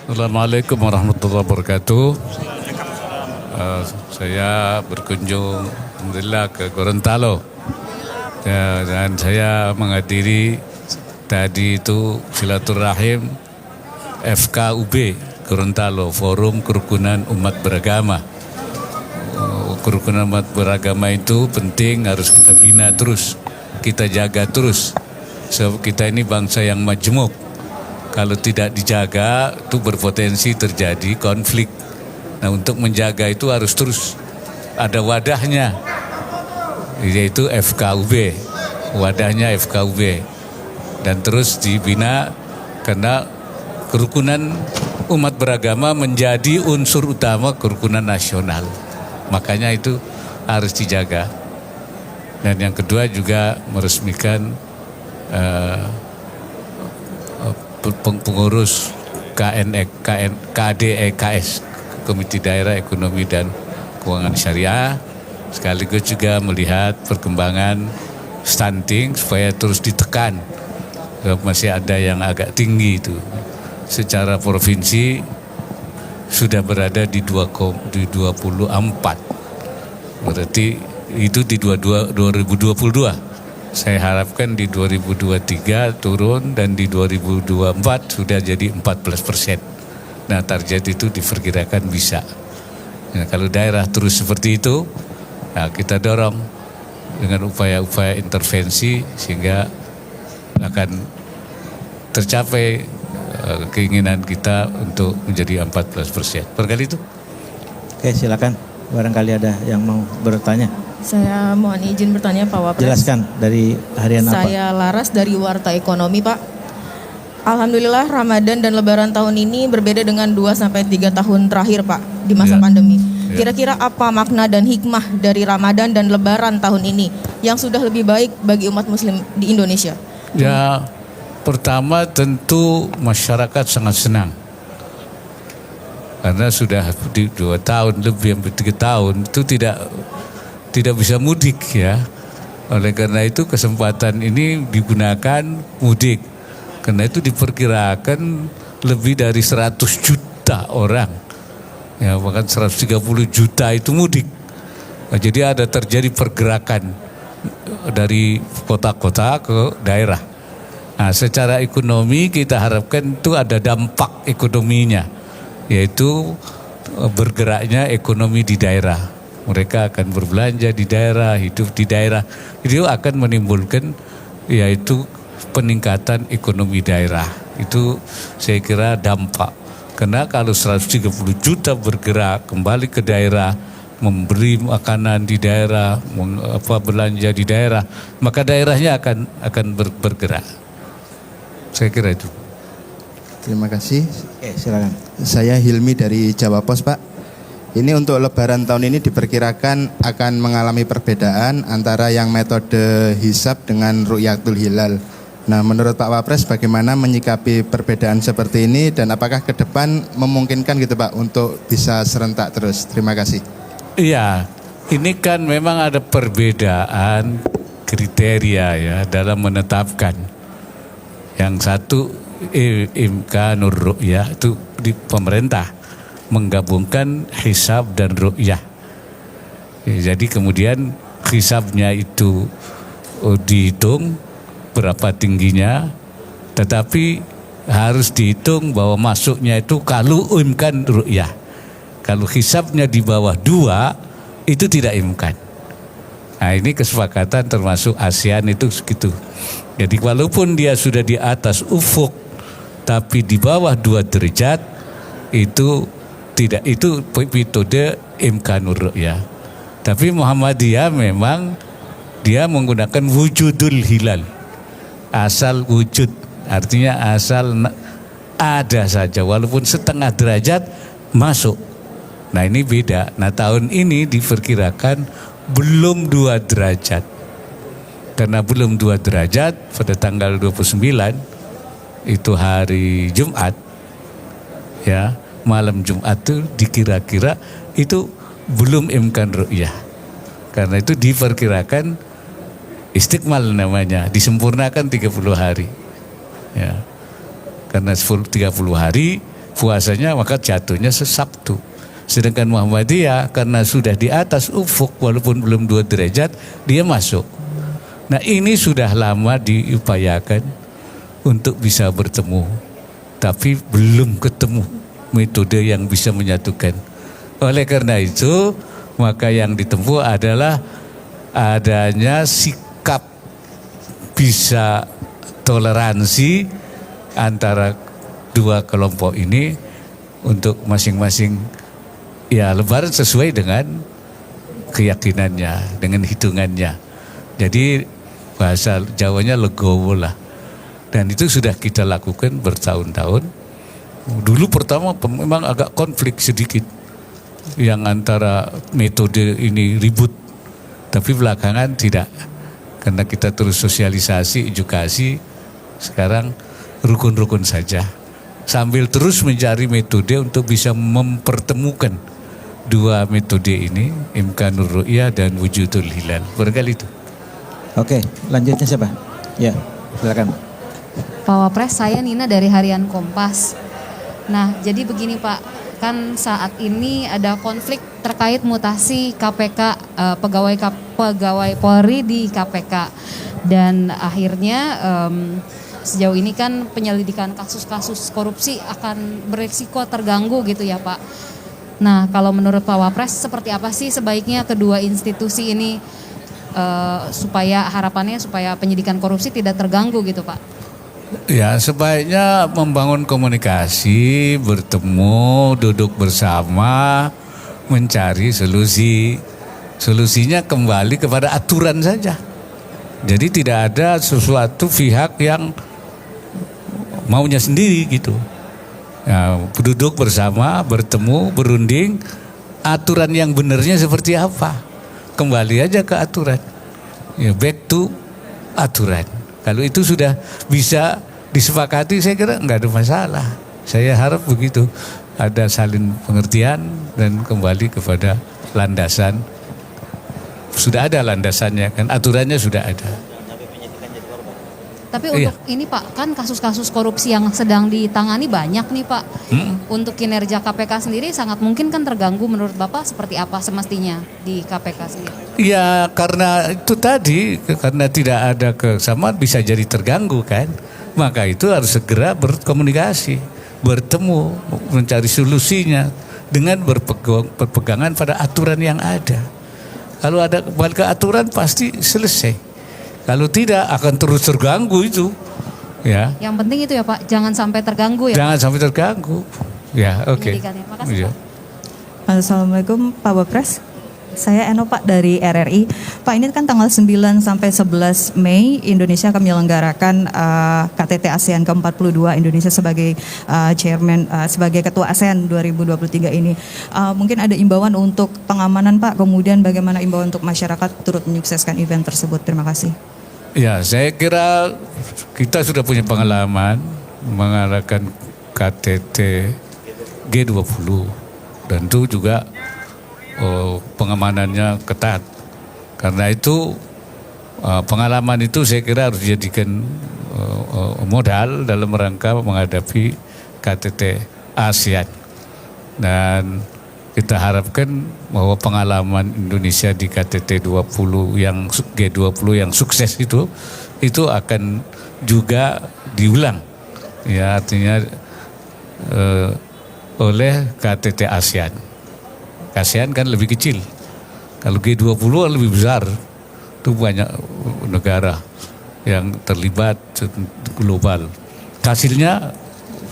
Assalamualaikum warahmatullahi wabarakatuh. Saya berkunjung alhamdulillah ke Gorontalo dan saya menghadiri tadi itu silaturahim FKUB Gorontalo, Forum Kerukunan Umat Beragama. Kerukunan umat beragama itu penting, harus kita bina terus, kita jaga terus. Sebab kita ini bangsa yang majemuk. Kalau tidak dijaga itu berpotensi terjadi konflik. Nah, untuk menjaga itu harus terus ada wadahnya, yaitu FKUB, wadahnya FKUB, dan terus dibina karena kerukunan umat beragama menjadi unsur utama kerukunan nasional. Makanya itu harus dijaga. Dan yang kedua juga meresmikan pengurus KDEKS, Komite Daerah Ekonomi dan Keuangan Syariah, sekaligus juga melihat perkembangan stunting supaya terus ditekan. Masih ada yang agak tinggi itu. Secara provinsi sudah berada di 24. Berarti itu di 2022. Saya harapkan di 2023 turun dan di 2024 sudah jadi 14%. Nah, target itu diperkirakan bisa. Nah, kalau daerah terus seperti itu, nah kita dorong dengan upaya-upaya intervensi sehingga akan tercapai keinginan kita untuk menjadi 14%. Barangkali itu. Oke, silakan. Barangkali ada yang mau bertanya. Saya mohon izin bertanya Pak Wapres. Jelaskan dari harian apa? Saya Laras dari Warta Ekonomi Pak. Alhamdulillah Ramadan dan Lebaran tahun ini berbeda dengan 2-3 tahun terakhir Pak di masa pandemi. Kira-kira apa makna dan hikmah dari Ramadan dan Lebaran tahun ini yang sudah lebih baik bagi umat muslim di Indonesia? Ya, pertama tentu masyarakat sangat senang. Karena sudah di 2 tahun lebih hampir 3 tahun itu tidak bisa mudik ya. Oleh karena itu kesempatan ini digunakan mudik. Karena itu diperkirakan lebih dari 100 juta orang. Ya, bahkan 130 juta itu mudik. Nah, jadi ada terjadi pergerakan dari kota-kota ke daerah. Nah, secara ekonomi kita harapkan itu ada dampak ekonominya, yaitu bergeraknya ekonomi di daerah. Mereka akan berbelanja di daerah, hidup di daerah. Itu akan menimbulkan yaitu peningkatan ekonomi daerah. Itu saya kira dampak. Karena kalau 130 juta bergerak kembali ke daerah, memberi makanan di daerah, belanja di daerah, maka daerahnya akan bergerak. Saya kira itu. Terima kasih. Oke, silakan. Saya Hilmi dari Jawa Pos, Pak. Ini untuk Lebaran tahun ini diperkirakan akan mengalami perbedaan antara yang metode hisab dengan ru'yatul hilal. Nah, menurut Pak Wapres bagaimana menyikapi perbedaan seperti ini dan apakah ke depan memungkinkan gitu Pak untuk bisa serentak terus? Terima kasih. Iya, ini kan memang ada perbedaan kriteria ya dalam menetapkan. Yang satu imkanur ru'yah itu di pemerintah menggabungkan hisab dan ru'yah. Jadi kemudian hisabnya itu dihitung berapa tingginya, tetapi harus dihitung bahwa masuknya itu kalau imkan ru'yah. Kalau hisabnya di bawah 2 itu tidak imkan. Nah, ini kesepakatan termasuk ASEAN itu segitu. Jadi walaupun dia sudah di atas ufuk tapi di bawah 2 derajat itu tidak, itu metode imkanur ru'yah. Tapi Muhammadiyah memang dia menggunakan wujudul hilal. Asal wujud, artinya asal ada saja walaupun setengah derajat masuk. Nah, ini beda. Nah, tahun ini diperkirakan belum 2 derajat. Karena belum 2 derajat pada tanggal 29 itu hari Jumat. Ya, malam Jumat itu dikira-kira itu belum imkan ru'yah. Karena itu diperkirakan istikmal namanya, disempurnakan 30 hari. Ya. Karena 30 hari puasanya maka jatuhnya Sabtu. Sedangkan Muhammadiyah karena sudah di atas ufuk walaupun belum 2 derajat dia masuk. Nah ini sudah lama diupayakan untuk bisa bertemu, tapi belum ketemu metode yang bisa menyatukan. Oleh karena itu maka yang ditempuh adalah adanya sikap bisa toleransi antara dua kelompok ini untuk masing-masing ya lebaran sesuai dengan keyakinannya, dengan hitungannya. Jadi bahasa Jawanya legowo lah. Dan itu sudah kita lakukan bertahun-tahun. Dulu pertama memang agak konflik sedikit yang antara metode ini ribut. Tapi belakangan tidak. Karena kita terus sosialisasi, edukasi, sekarang rukun-rukun saja. Sambil terus mencari metode untuk bisa mempertemukan dua metode ini, Imkanur Ru'yah dan Wujudul Hilal. Barangkali itu. Oke, lanjutnya siapa? Ya, silakan. Pak Wapres, saya Nina dari Harian Kompas. Nah, jadi begini Pak, kan saat ini ada konflik terkait mutasi KPK, pegawai Polri di KPK. Dan akhirnya sejauh ini kan penyelidikan kasus-kasus korupsi akan beresiko terganggu gitu ya Pak. Nah, kalau menurut Pak Wapres seperti apa sih sebaiknya kedua institusi ini supaya harapannya supaya penyidikan korupsi tidak terganggu gitu Pak? Ya, sebaiknya membangun komunikasi, bertemu, duduk bersama, mencari solusi. Solusinya kembali kepada aturan saja. Jadi tidak ada sesuatu pihak yang maunya sendiri gitu. Ya, duduk bersama, bertemu, berunding, aturan yang benarnya seperti apa. Kembali aja ke aturan. Ya, back to aturan. Kalau itu sudah bisa disepakati, saya kira nggak ada masalah. Saya harap begitu. Ada saling pengertian dan kembali kepada landasan. Sudah ada landasannya kan, aturannya sudah ada. Tapi untuk ini Pak, kan kasus-kasus korupsi yang sedang ditangani banyak nih Pak. Untuk kinerja KPK sendiri sangat mungkin kan terganggu, menurut Bapak seperti apa semestinya di KPK sendiri? Ya karena itu tadi, karena tidak ada kesamaan bisa jadi terganggu kan. Maka itu harus segera berkomunikasi, bertemu, mencari solusinya dengan berpegangan pada aturan yang ada. Kalau ada kembali ke aturan pasti selesai. Kalau tidak akan terus terganggu itu, ya. Yang penting itu ya Pak, jangan sampai terganggu ya. Jangan sampai terganggu, ya. Oke. Makasih Ya. Pak. Assalamualaikum Pak Wapres. Saya Eno Pak dari RRI. Pak, ini kan tanggal 9 sampai 11 Mei Indonesia akan menyelenggarakan KTT ASEAN ke-42, Indonesia sebagai chairman sebagai ketua ASEAN 2023 ini. Mungkin ada imbauan untuk pengamanan Pak, kemudian bagaimana imbauan untuk masyarakat turut menyukseskan event tersebut. Terima kasih. Ya, saya kira kita sudah punya pengalaman mengadakan KTT G20 dan itu juga pengamanannya ketat. Karena itu pengalaman itu saya kira harus dijadikan modal dalam rangka menghadapi KTT ASEAN. Dan kita harapkan bahwa pengalaman Indonesia di KTT 20 yang G20 yang sukses itu akan juga diulang. Ya, artinya oleh KTT ASEAN. ASEAN kan lebih kecil. Kalau G20 lebih besar. Itu banyak negara yang terlibat global. Hasilnya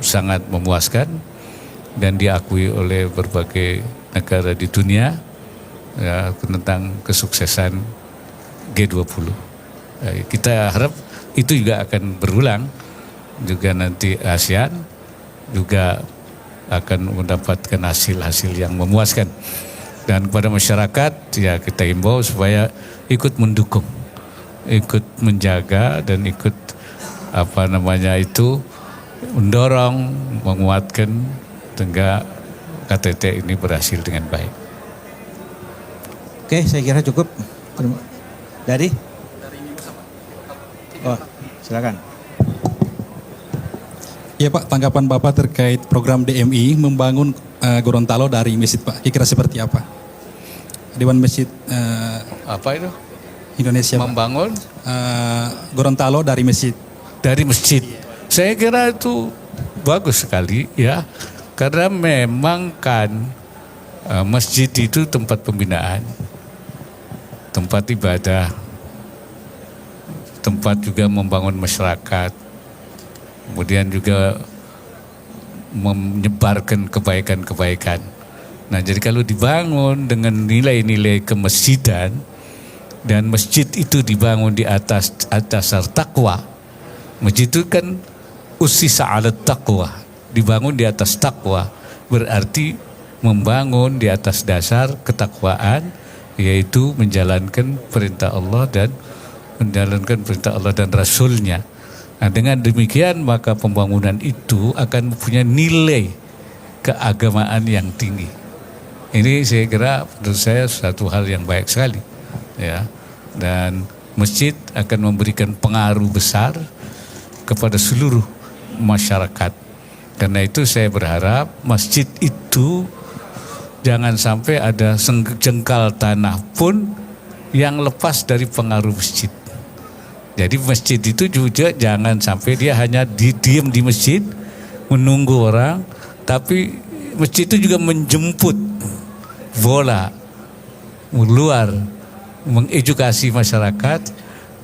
sangat memuaskan dan diakui oleh berbagai negara di dunia ya, tentang kesuksesan G20. Kita harap itu juga akan berulang. Juga nanti ASEAN juga akan mendapatkan hasil-hasil yang memuaskan. Dan kepada masyarakat ya kita himbau supaya ikut mendukung, ikut menjaga dan ikut mendorong, menguatkan sehingga KTT ini berhasil dengan baik. Oke, saya kira cukup. Dari? Oh, silakan. Ya Pak, tanggapan Bapak terkait program DMI membangun Gorontalo dari masjid Pak, kira-kira seperti apa? Dewan Masjid Apa itu? Indonesia Pak. Membangun Gorontalo dari masjid. dari masjid. Saya kira itu bagus sekali ya, karena memang kan masjid itu tempat pembinaan, tempat ibadah, tempat juga membangun masyarakat, kemudian juga menyebarkan kebaikan-kebaikan. Nah, jadi kalau dibangun dengan nilai-nilai kemasjidan dan masjid itu dibangun di atas dasar takwa, masjid itu kan usisa ala taqwa, dibangun di atas takwa, berarti membangun di atas dasar ketakwaan, yaitu menjalankan perintah Allah dan Rasulnya. Nah, dengan demikian maka pembangunan itu akan mempunyai nilai keagamaan yang tinggi. Ini saya kira menurut saya satu hal yang baik sekali, ya. Dan masjid akan memberikan pengaruh besar kepada seluruh masyarakat. Karena itu saya berharap masjid itu jangan sampai ada sejengkal tanah pun yang lepas dari pengaruh masjid. Jadi masjid itu juga jangan sampai dia hanya diam di masjid menunggu orang, tapi masjid itu juga menjemput bola luar, mengedukasi masyarakat,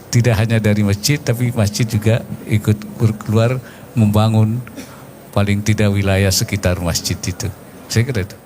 tidak hanya dari masjid, tapi masjid juga ikut keluar membangun paling tidak wilayah sekitar masjid itu. Saya kira itu.